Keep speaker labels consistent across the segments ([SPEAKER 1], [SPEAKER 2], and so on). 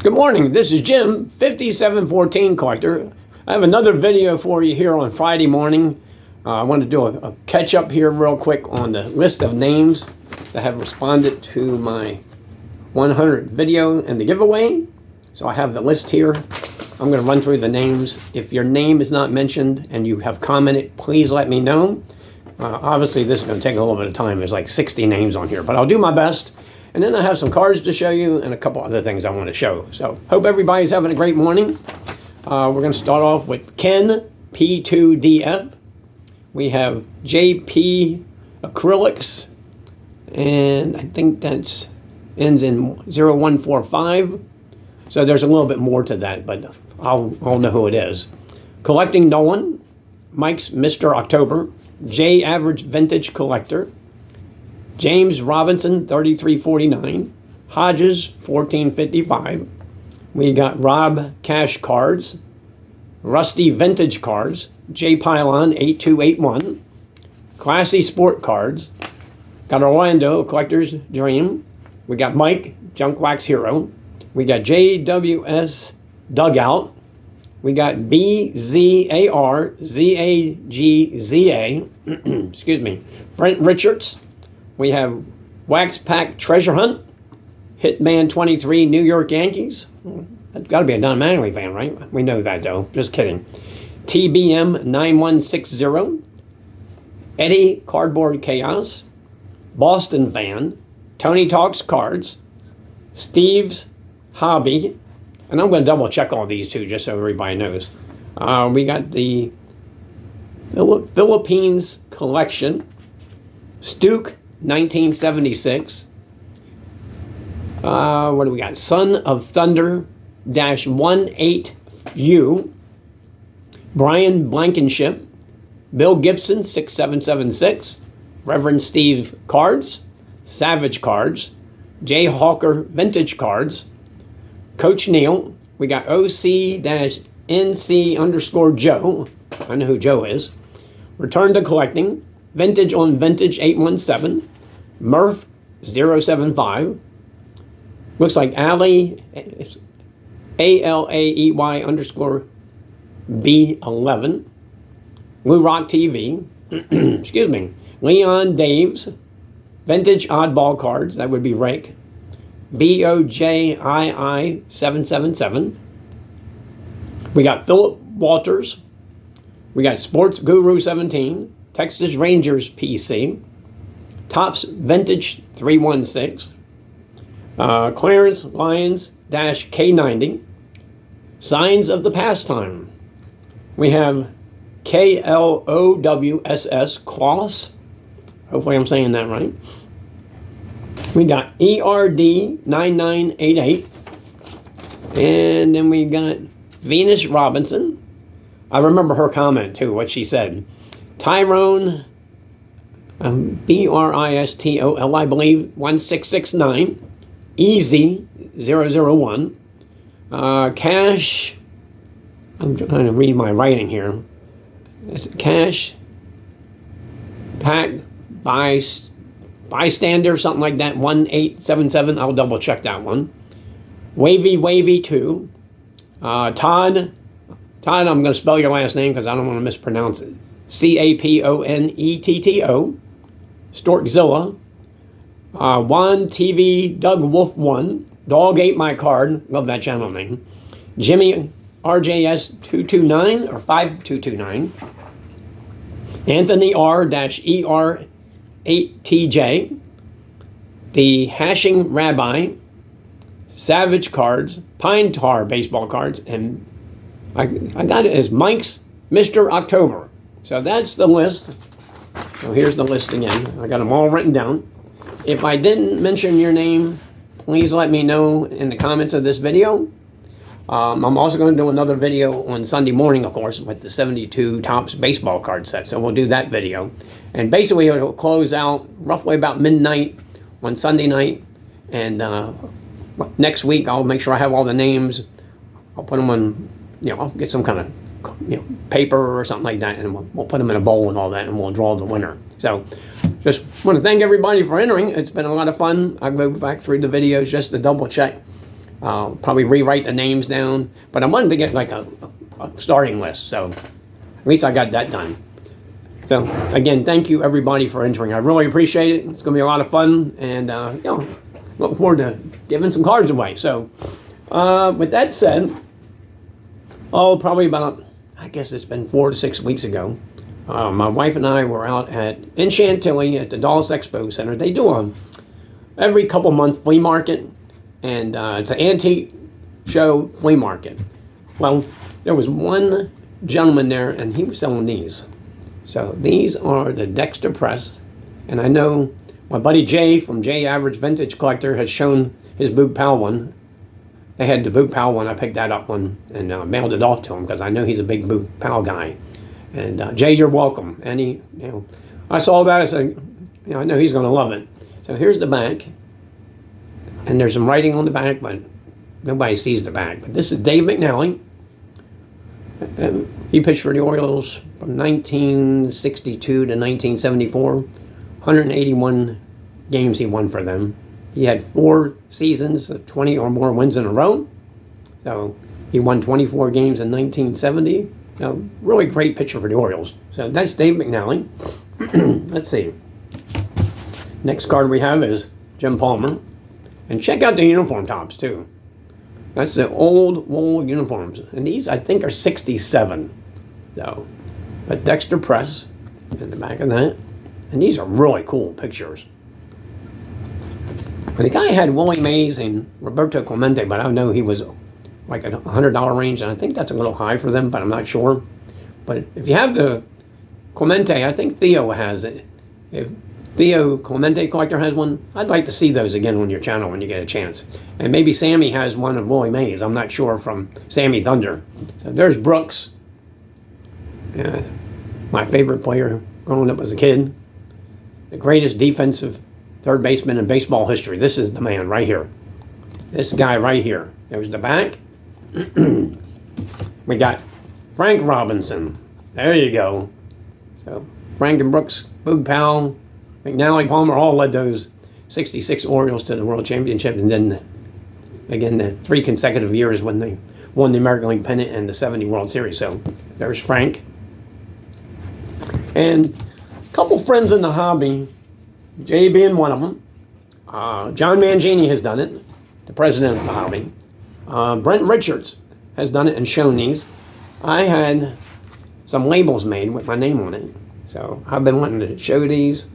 [SPEAKER 1] Good morning, this is Jim, 5714 Collector. I have another video for you here on Friday morning. I want to do a catch up here real quick on the list of names that have responded to my 100 video and the giveaway. So I have the list here. I'm going to run through the names. If your name is not mentioned and you have commented, please let me know. Obviously this is going to take a little bit of time. There's like 60 names on here, but I'll do my best. And then I have some cards to show you and a couple other things I want to show. So hope everybody's having a great morning. We're going to start off with Ken P2DF. We have JP Acrylics. And I think that's ends in 0145. So there's a little bit more to that, but I'll know who it is. Collecting Nolan. Mike's Mr. October. J Average Vintage Collector. James Robinson, 3349. Hodges, 1455. We got Rob Cash Cards. Rusty Vintage Cards. J Pylon, 8281. Classy Sport Cards. Got Orlando, Collector's Dream. We got Mike, Junk Wax Hero. We got JWS Dugout. We got BZAR, ZAGZA. Excuse me. Brent Richards. We have Wax Pack Treasure Hunt, Hitman 23 New York Yankees. That's got to be a Don Mattingly fan, right? We know that though. Just kidding. TBM 9160. Eddie Cardboard Chaos. Boston Fan. Tony Talks Cards. Steve's Hobby. And I'm going to double check all these too, just so everybody knows. We got the Philippines Collection. Stuke 1976. What do we got? Son of Thunder -18U. Brian Blankenship. Bill Gibson 6776. Reverend Steve Cards. Savage Cards. Jay Hawker Vintage Cards. Coach Neil. We got OC-NC_Joe. I know who Joe is. Return to Collecting. Vintage on Vintage 817. Murph 075. Looks like Ali, ALAEY_B11. Blue Rock TV. Excuse me. Leon Daves. Vintage Oddball Cards. That would be Rick. BOJII777. We got Philip Walters. We got Sports Guru 17. Texas Rangers PC. Tops Vintage 316. Clarence Lyons -K90. Signs of the Pastime. We have KLOWSS Kloss. Hopefully I'm saying that right. We got ERD 9988. And then we got Venus Robinson. I remember her comment too, what she said. Tyrone, BRISTOL, I believe, 1669. Easy 001. Cash, I'm trying to read my writing here. Cash Pack Bystander, something like that, 1877. I'll double check that one. Wavy 2. Todd, I'm going to spell your last name because I don't want to mispronounce it. CAPONETTO. Storkzilla. Juan TV Doug Wolf 1. Dog Ate My Card. Love that channel name. Jimmy RJS 229 or 5229. Anthony R-ER8TJ. The Hashing Rabbi. Savage Cards. Pine Tar Baseball Cards. And I got it as Mike's Mr. October. So that's the list. So here's the list again. I got them all written down. If I didn't mention your name, please let me know in the comments of this video. I'm also going to do another video on Sunday morning, of course, with the 72 Topps baseball card set. So we'll do that video. And basically it'll close out roughly about midnight on Sunday night. And next week I'll make sure I have all the names. I'll put them on, I'll get some kind of paper or something like that, and we'll put them in a bowl and all that, and we'll draw the winner. So just want to thank everybody for entering. It's been a lot of fun. I'll go back through the videos just to double check I'll probably rewrite the names down, but I wanted to get like a starting list, so at least I got that done. So again, thank you everybody for entering. I really appreciate it. It's going to be a lot of fun, and look forward to giving some cards away. So with that said, probably about, I guess it's been 4 to 6 weeks ago, my wife and I were out in Chantilly at the Dulles Expo Center. They do every couple month flea market, and it's an antique show flea market. Well, there was one gentleman there, and he was selling these. So these are the Dexter Press, and I know my buddy Jay from Jay Average Vintage Collector has shown his Boog Powell one. They had the Boog Powell one. I picked that up one and mailed it off to him because I know he's a big Boog Powell guy. And Jay, you're welcome. And I saw that. I said, I know he's going to love it. So here's the back, and there's some writing on the back, but nobody sees the back. But this is Dave McNally. He pitched for the Orioles from 1962 to 1974. 181 games he won for them. He had 4 seasons of 20 or more wins in a row. So he won 24 games in 1970. So really great pitcher for the Orioles. So that's Dave McNally. Let's see. Next card we have is Jim Palmer. And check out the uniform tops too. That's the old wool uniforms. And these, I think, are 67. So, but Dexter Press in the back of that. And these are really cool pictures. And the guy had Willie Mays and Roberto Clemente, but I know he was like a $100 range, and I think that's a little high for them, but I'm not sure. But if you have the Clemente, I think Theo has it. If Theo Clemente Collector has one, I'd like to see those again on your channel when you get a chance. And maybe Sammy has one of Willie Mays. I'm not sure, from Sammy Thunder. So there's Brooks. My favorite player growing up as a kid. The greatest defensive third baseman in baseball history. This is the man right here. This guy right here. There's the back. We got Frank Robinson. There you go. So Frank and Brooks, Boog Powell, McNally, Palmer all led those 66 Orioles to the World Championship, and then again the 3 consecutive years when they won the American League pennant and the 70 World Series. So there's Frank. And a couple friends in the hobby, Jay being one of them. John Mangini has done it, the president of the hobby. Brent Richards has done it and shown these. I had some labels made with my name on it. So I've been wanting to show these.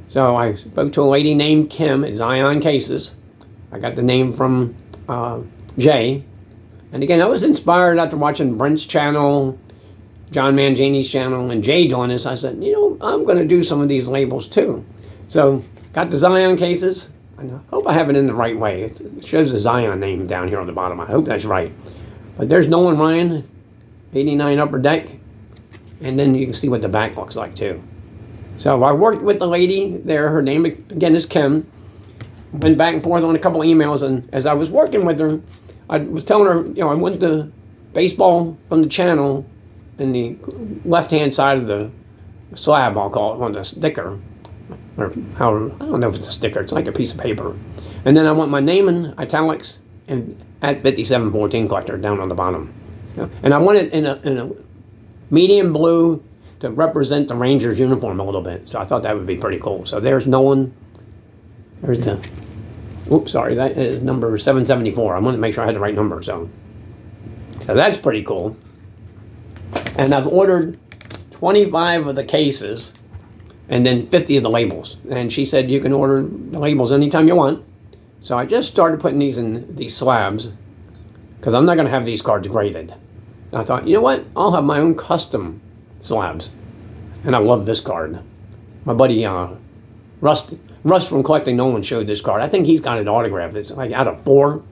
[SPEAKER 1] So I spoke to a lady named Kim at Zion Cases. I got the name from Jay. And again, I was inspired after watching Brent's channel, John Mangini's channel, and Jay doing this. I said, I'm going to do some of these labels too. So got the Zion Cases. I hope I have it in the right way. It shows the Zion name down here on the bottom. I hope that's right. But there's Nolan Ryan, 89 Upper Deck. And then you can see what the back looks like too. So I worked with the lady there. Her name, again, is Kim. Went back and forth on a couple emails. And as I was working with her, I was telling her, I want the baseball from the channel in the left-hand side of the slab, I'll call it, on the sticker. Or however, I don't know if it's a sticker. It's like a piece of paper. And then I want my name in italics and at 5714 Collector down on the bottom. And I want it in a medium blue to represent the Rangers uniform a little bit. So I thought that would be pretty cool. So there's Nolan. There's the, that is number 774. I wanted to make sure I had the right number. So that's pretty cool. And I've ordered 25 of the cases and then 50 of the labels. And she said you can order the labels anytime you want. So I just started putting these in these slabs because I'm not going to have these cards graded. And I thought, you know what? I'll have my own custom slabs. And I love this card. My buddy Russ from Collecting Nolan showed this card. I think he's got it autographed. It's like out of 4.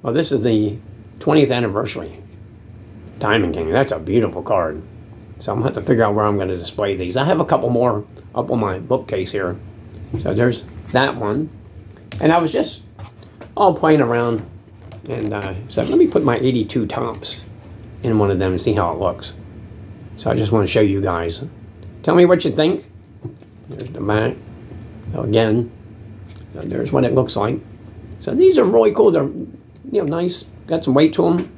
[SPEAKER 1] Well, this is the 20th anniversary. Diamond King. That's a beautiful card. So I'm going to have to figure out where I'm going to display these. I have a couple more up on my bookcase here. So there's that one. And I was just all playing around and said, let me put my 82 Topps in one of them and see how it looks. So I just want to show you guys. Tell me what you think. There's the back. So again, there's what it looks like. So these are really cool. They're nice. Got some weight to them.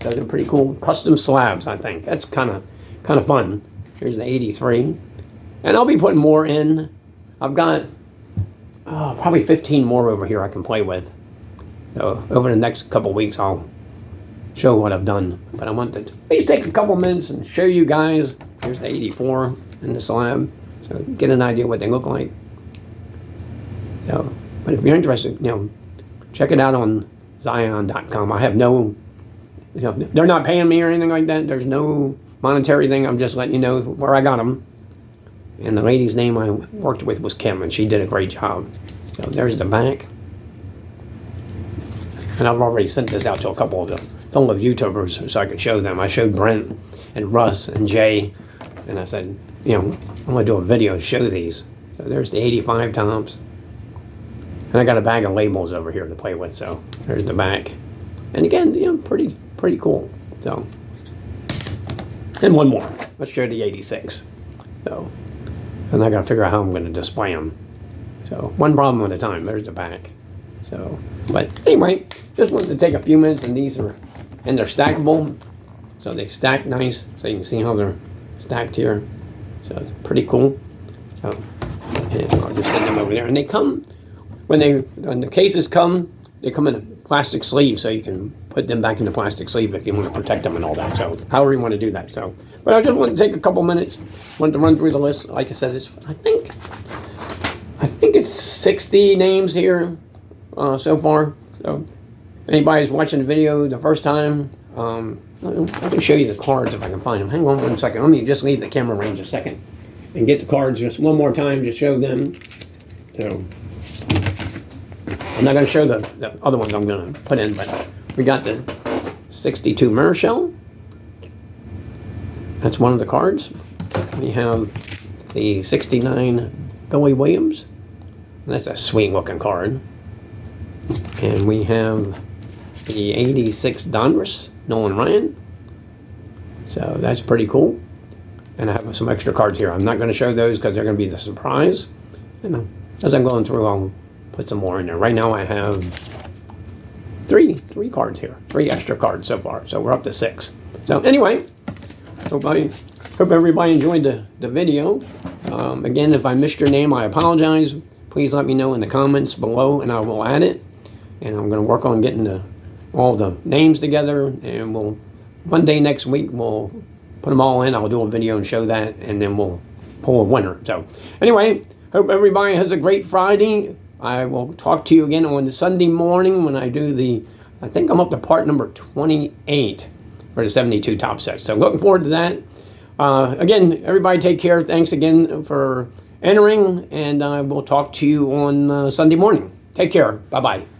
[SPEAKER 1] So they're pretty cool. Custom slabs, I think. That's kind of fun. Here's the 83. And I'll be putting more in. I've got probably 15 more over here I can play with. So over the next couple weeks, I'll show what I've done. But I want to at least take a couple minutes and show you guys. Here's the 84 in the slab. So get an idea what they look like. So, but if you're interested, check it out on Zion.com. I have no, they're not paying me or anything like that. There's no monetary thing. I'm just letting you know where I got them. And the lady's name I worked with was Kim, and she did a great job. So there's the back. And I've already sent this out to a couple of the fellow YouTubers so I could show them. I showed Brent and Russ and Jay, and I said, I'm going to do a video to show these. So there's the 85 tops. And I got a bag of labels over here to play with, so there's the back. And again, pretty cool. So, and one more. Let's show the 86. So, and I got to figure out how I'm going to display them. So, one problem at a time. There's the back. So, but anyway, just wanted to take a few minutes, and they're stackable. So they stack nice. So you can see how they're stacked here. So it's pretty cool. So, and I'll just set them over there. And they come, when the cases come, they come in a plastic sleeve, so you can put them back in the plastic sleeve if you want to protect them and all that. So however you want to do that. So, but I just wanted to take a couple minutes. Wanted to run through the list. Like I said, I think it's 60 names here so far. So anybody's watching the video the first time, I can show you the cards if I can find them. Hang on one second. Let me just leave the camera range a second and get the cards just one more time to show them. So I'm not going to show the other ones I'm going to put in, but we got the 62 Marichal. That's one of the cards. We have the 69 Billy Williams. That's a sweet looking card. And we have the 86 Donruss, Nolan Ryan. So that's pretty cool. And I have some extra cards here. I'm not going to show those because they're going to be the surprise. And as I'm going through, I'll put some more in there. Right now I have three cards here. 3 extra cards so far. So we're up to 6. So anyway, hope everybody enjoyed the video. Again, if I missed your name, I apologize. Please let me know in the comments below and I will add it. And I'm going to work on getting all the names together. And one day next week, we'll put them all in. I'll do a video and show that. And then we'll pull a winner. So anyway, hope everybody has a great Friday. I will talk to you again on the Sunday morning when I do I think I'm up to part number 28 for the 72 top sets. So looking forward to that. Again, everybody take care. Thanks again for entering. And I will talk to you on Sunday morning. Take care. Bye-bye.